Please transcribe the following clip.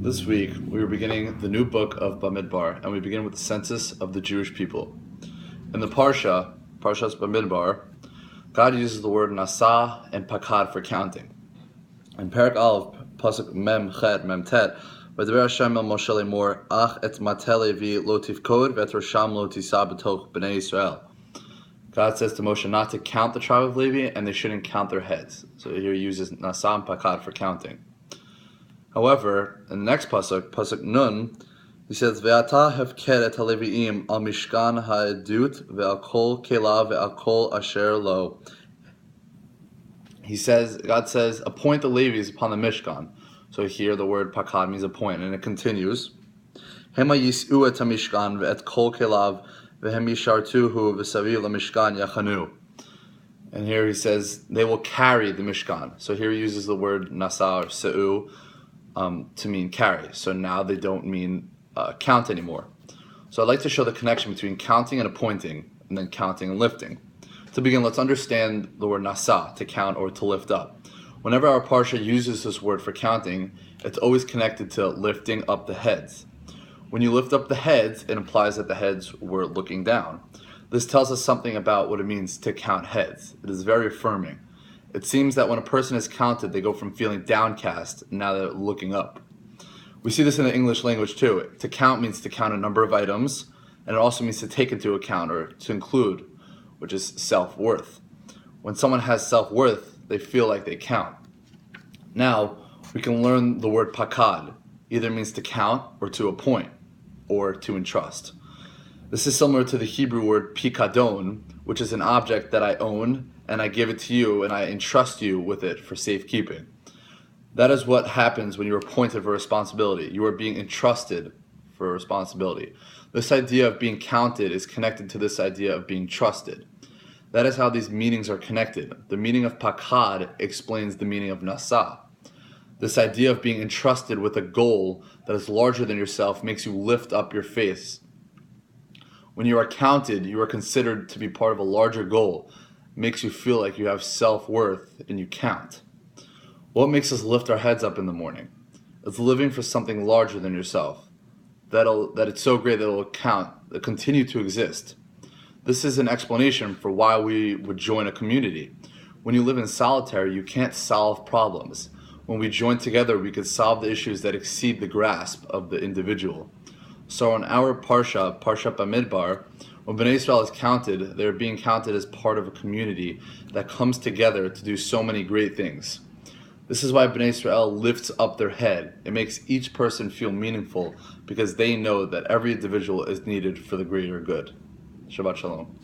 This week, we are beginning the new book of Bamidbar, and we begin with the census of the Jewish people. In the Parshat Bamidbar, God uses the word Nasa and Pakad for counting. In Parak Aleph, Pasuk Mem Chet Mem Tet, V'deber Hashem el Moshe lemor, Ach et Mateh Levi lo tifkod v'et rosham lo tisa b'toch b'nei Yisrael. God says to Moshe not to count the tribe of Levi, and they shouldn't count their heads. So here he uses Nasa and Pakad for counting. However, in the next pasuk Nun, he says, "Ve'ata hefker et haleviim al mishkan ha'edut ve'al kol kelav ve'al kol asher lo." God says, appoint the Levites upon the Mishkan. So here the word pakad means appoint, and it continues, "Hema yis'u et hamishkan ve'et kol kelav ve'hem yishartuhu v'saviv lamishkan yachanu." And here he says, they will carry the Mishkan. So here he uses the word nasa or se'u, to mean carry. So now they don't mean count anymore. So I'd like to show the connection between counting and appointing, and then counting and lifting. To begin, let's understand the word nasa, to count or to lift up. Whenever our parsha uses this word for counting, it's always connected to lifting up the heads. When you lift up the heads, it implies that the heads were looking down. This tells us something about what it means to count heads. It is very affirming. It seems that when a person is counted, they go from feeling downcast, and now they're looking up. We see this in the English language too. To count means to count a number of items, and it also means to take into account or to include, which is self-worth. When someone has self-worth, they feel like they count. Now, we can learn the word pakad. Either means to count or to appoint or to entrust. This is similar to the Hebrew word pikadon, which is an object that I own, and I give it to you, and I entrust you with it for safekeeping. That is what happens when you're appointed for responsibility. You are being entrusted for responsibility. This idea of being counted is connected to this idea of being trusted. That is how these meanings are connected. The meaning of pakad explains the meaning of nasa. This idea of being entrusted with a goal that is larger than yourself makes you lift up your face. When you are counted, you are considered to be part of a larger goal. It makes you feel like you have self-worth and you count. What makes us lift our heads up in the morning? It's living for something larger than yourself. That it's so great that it'll continue to exist. This is an explanation for why we would join a community. When you live in solitary, you can't solve problems. When we join together, we could solve the issues that exceed the grasp of the individual. So on our Parshat Bamidbar, when Bnei Israel is counted, they're being counted as part of a community that comes together to do so many great things. This is why Bnei Israel lifts up their head. It makes each person feel meaningful because they know that every individual is needed for the greater good. Shabbat Shalom.